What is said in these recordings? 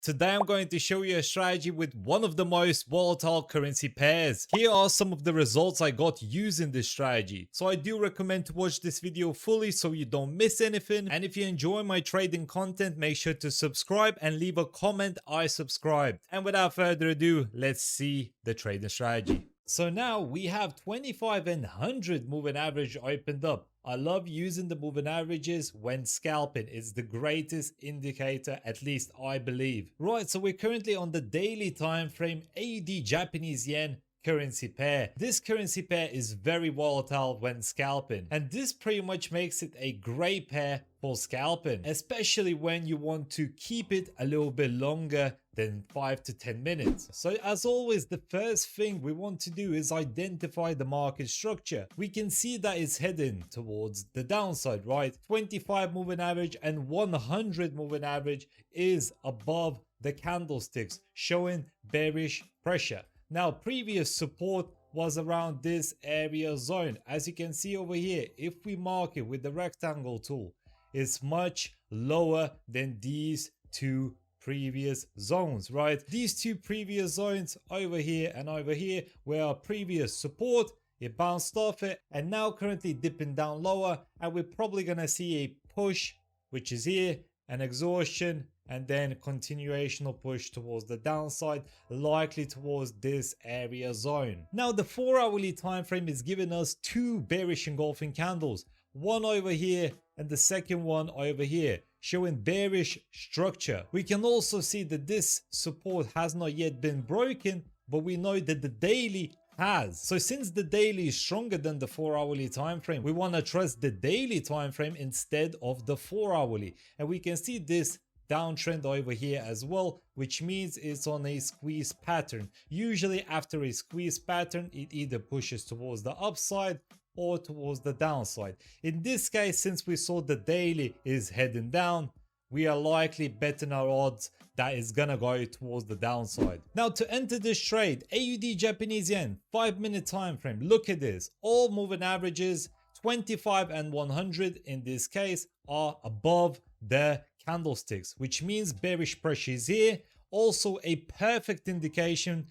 Today I'm going to show you a strategy with one of the most volatile currency pairs. Here are some of the results I got using this strategy. So I do recommend to watch this video fully so you don't miss anything. And if you enjoy my trading content, make sure to subscribe and leave a comment I subscribed. And without further ado, let's see the trading strategy. So now we have 25 and 100 moving average opened up. I love using the moving averages when scalping. It's the greatest indicator, at least I believe. Right, so we're currently on the daily time frame AUD Japanese yen currency pair. This currency pair is very volatile when scalping, and this pretty much makes it a great pair for scalping, especially when you want to keep it a little bit longer than 5 to 10 minutes. So as always, the first thing we want to do is identify the market structure. We can see that it's heading towards the downside, right? 25 moving average and 100 moving average is above the candlesticks, showing bearish pressure. Now, previous support was around this area zone. As you can see over here, if we mark it with the rectangle tool, it's much lower than these two previous zones, right? These two previous zones over here and over here were our previous support. It bounced off it and now currently dipping down lower, and we're probably gonna see a push, which is here, an exhaustion, and then continuational push towards the downside, likely towards this area zone. Now the 4-hourly time frame is giving us two bearish engulfing candles, one over here and the second one over here, showing bearish structure. We can also see that this support has not yet been broken, but we know that the daily has. So since the daily is stronger than the 4-hourly time frame, we want to trust the daily time frame instead of the 4-hourly, and we can see this downtrend over here as well, which means it's on a squeeze pattern. Usually after a squeeze pattern, it either pushes towards the upside or towards the downside. In this case, since we saw the daily is heading down, we are likely betting our odds that is gonna go towards the downside. Now to enter this trade, AUD Japanese yen 5-minute time frame, look at this, all moving averages 25 and 100 in this case are above the candlesticks, which means bearish pressure is here. Also a perfect indication,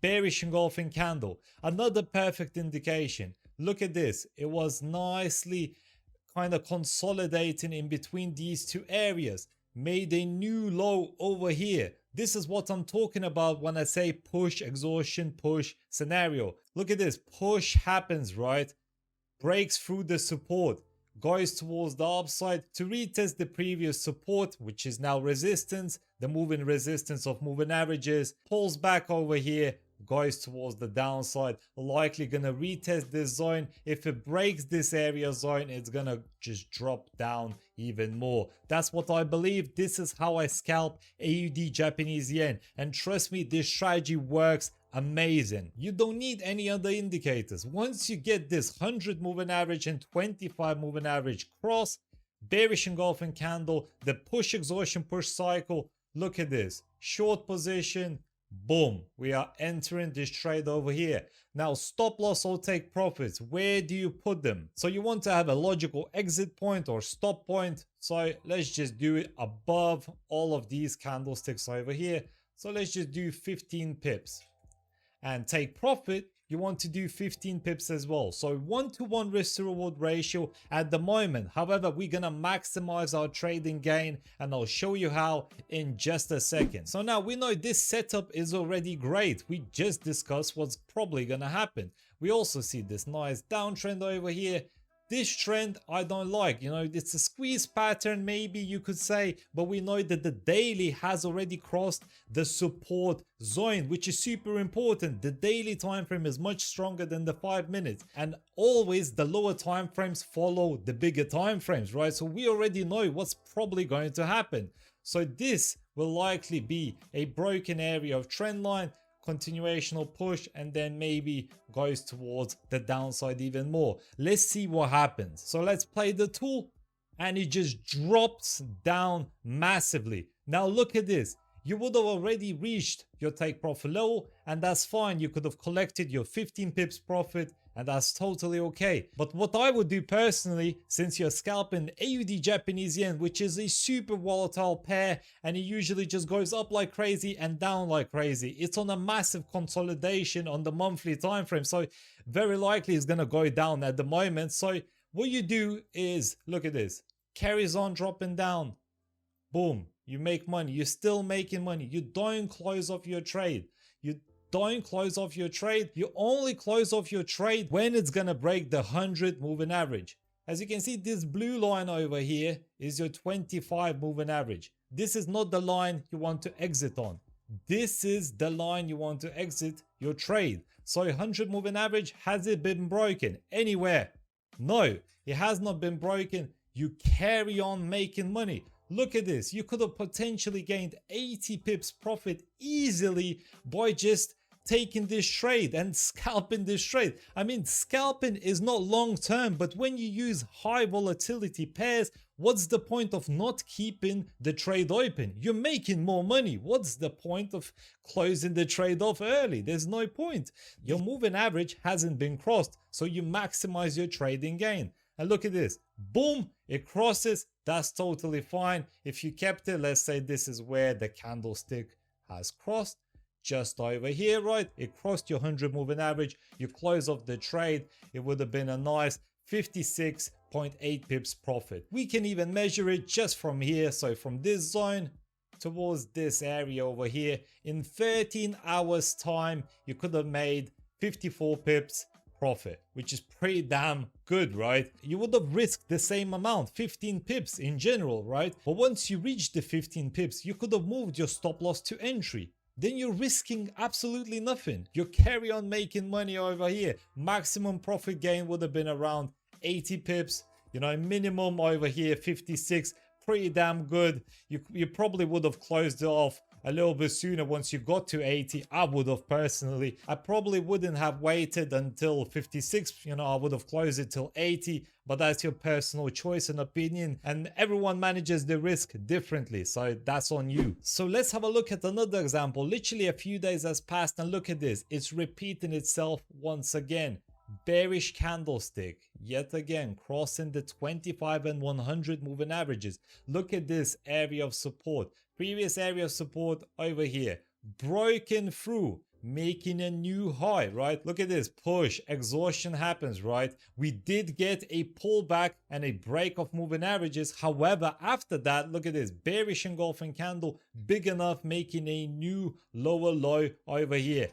bearish engulfing candle, another perfect indication. Look at this, it was nicely kind of consolidating in between these two areas, made a new low over here. This is what I'm talking about when I say push, exhaustion, push scenario. Look at this, push happens, right? Breaks through the support, goes towards the upside to retest the previous support, which is now resistance, the moving resistance of moving averages, pulls back over here, goes towards the downside, likely gonna retest this zone. If it breaks this area zone, it's gonna just drop down even more. That's what I believe. This is how I scalp AUD Japanese yen, and trust me, this strategy works amazing. You don't need any other indicators. Once you get this 100 moving average and 25 moving average cross, bearish engulfing candle, the push exhaustion push cycle, look at this, short position, boom, we are entering this trade over here. Now stop loss or take profits, where do you put them? So you want to have a logical exit point or stop point, so let's just do it above all of these candlesticks over here. So let's just do 15 pips. And take profit, you want to do 15 pips as well. So 1-to-1 risk to reward ratio at the moment. However, we're gonna maximize our trading gain, and I'll show you how in just a second. So now we know this setup is already great. We just discussed what's probably gonna happen. We also see this nice downtrend over here. This trend I don't like, you know, it's a squeeze pattern maybe you could say, but we know that the daily has already crossed the support zone, which is super important. The daily time frame is much stronger than the 5 minutes, and always the lower time frames follow the bigger time frames, right? So we already know what's probably going to happen. So this will likely be a broken area of trend line, continuational push, and then maybe goes towards the downside even more. Let's see what happens. So let's play the tool, and it just drops down massively. Now look at this, you would have already reached your take profit level, and that's fine. You could have collected your 15 pips profit and that's totally okay. But what I would do personally, since you're scalping AUD Japanese yen, which is a super volatile pair and it usually just goes up like crazy and down like crazy, it's on a massive consolidation on the monthly time frame, so very likely it's gonna go down at the moment. So what you do is, look at this, carries on dropping down, boom, you make money. You're still making money. You don't close off your trade. You don't close off your trade. You only close off your trade when it's gonna break the 100 moving average. As you can see, this blue line over here is your 25 moving average. This is not the line you want to exit on. This is the line you want to exit your trade. So 100 moving average, has it been broken anywhere? No, it has not been broken. You carry on making money. Look at this. You could have potentially gained 80 pips profit easily by just taking this trade and scalping this trade. I mean, scalping is not long term, but when you use high volatility pairs, what's the point of not keeping the trade open? You're making more money. What's the point of closing the trade off early? There's no point. Your moving average hasn't been crossed, so you maximize your trading gain. And look at this, boom, it crosses. That's totally fine. If you kept it, let's say this is where the candlestick has crossed, just over here, right? It crossed your 100 moving average. You close off the trade. It would have been a nice 56.8 pips profit. We can even measure it just from here. So from this zone towards this area over here, in 13 hours time, you could have made 54 pips profit, which is pretty damn good, right? You would have risked the same amount, 15 pips in general, right? But once you reach the 15 pips, you could have moved your stop loss to entry. Then you're risking absolutely nothing. You carry on making money over here. Maximum profit gain would have been around 80 pips. You know, minimum over here 56. Pretty damn good. You probably would have closed it off a little bit sooner once you got to 80. I would have personally. I probably wouldn't have waited until 56. You know, I would have closed it till 80. But that's your personal choice and opinion, and everyone manages the risk differently, so that's on you. So let's have a look at another example. Literally a few days has passed and look at this. It's repeating itself once again. Bearish candlestick, yet again crossing the 25 and 100 moving averages. Look at this area of support. Previous area of support over here. Broken through, making a new high, right? Look at this, push, exhaustion happens, right? We did get a pullback and a break of moving averages. However, after that, look at this, bearish engulfing candle, big enough, making a new lower low over here.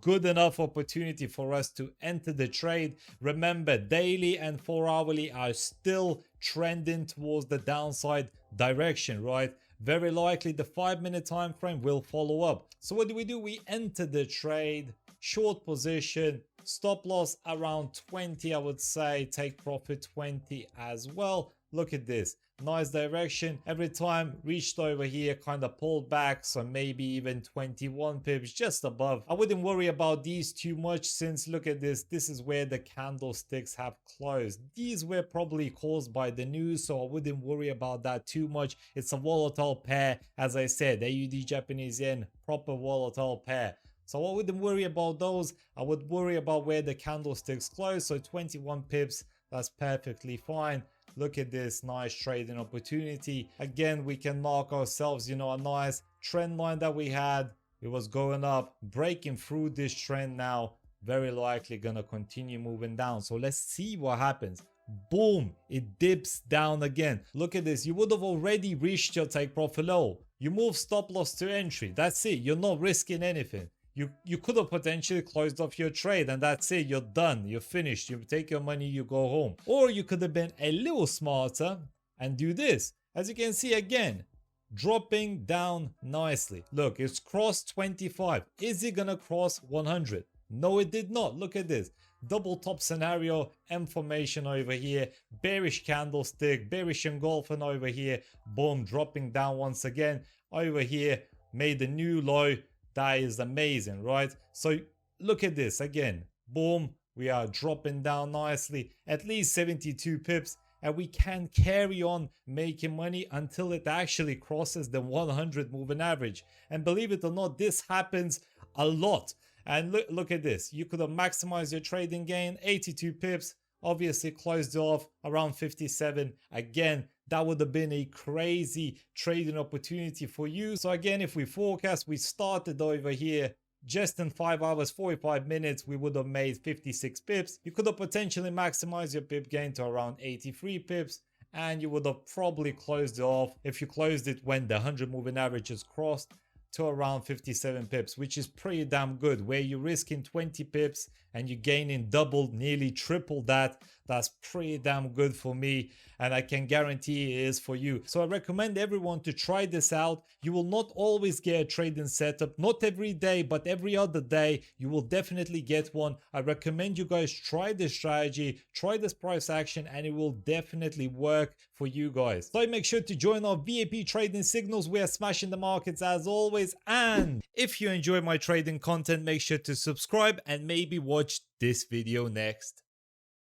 Good enough opportunity for us to enter the trade. Remember, daily and 4 hourly are still trending towards the downside direction, right? Very likely the 5-minute time frame will follow up. So what do? We enter the trade, short position, stop loss around 20, I would say, take profit 20 as well. Look at this, nice direction. Every time reached over here, kind of pulled back, so maybe even 21 pips just above. I wouldn't worry about these too much, since look at this, this is where the candlesticks have closed. These were probably caused by the news, so I wouldn't worry about that too much. It's a volatile pair, as I said, AUD Japanese yen, proper volatile pair. So I wouldn't worry about those. I would worry about where the candlesticks close. So 21 pips, that's perfectly fine. Look at this, nice trading opportunity. Again, we can mark ourselves, you know, a nice trend line that we had. It was going up, breaking through this trend now. Very likely gonna continue moving down. So let's see what happens. Boom, it dips down again. Look at this, you would have already reached your take profit low. You move stop loss to entry. That's it, you're not risking anything. You could have potentially closed off your trade and that's it, you're done, you're finished, you take your money, you go home. Or you could have been a little smarter and do this. As you can see again, dropping down nicely. Look, it's crossed 25. Is it gonna cross 100? No, it did not. Look at this. Double top scenario, M formation over here, bearish candlestick, bearish engulfing over here, boom, dropping down once again. Over here, made a new low. That is amazing, right? So look at this again, boom, we are dropping down nicely, at least 72 pips, and we can carry on making money until it actually crosses the 100 moving average. And believe it or not, this happens a lot. And look at this. You could have maximized your trading gain, 82 pips. Obviously closed off around 57. Again, that would have been a crazy trading opportunity for you. So again, if we forecast, we started over here just in 5 hours, 45 minutes, we would have made 56 pips. You could have potentially maximized your pip gain to around 83 pips. And you would have probably closed it off if you closed it when the 100 moving average is crossed to around 57 pips, which is pretty damn good. Where you're risking 20 pips and you're gaining double, nearly triple that. That's pretty damn good for me, and I can guarantee it is for you. So I recommend everyone to try this out. You will not always get a trading setup, not every day, but every other day you will definitely get one. I recommend you guys try this strategy, try this price action, and it will definitely work for you guys. So make sure to join our VIP trading signals. We are smashing the markets as always. And if you enjoy my trading content, make sure to subscribe and maybe watch this video next.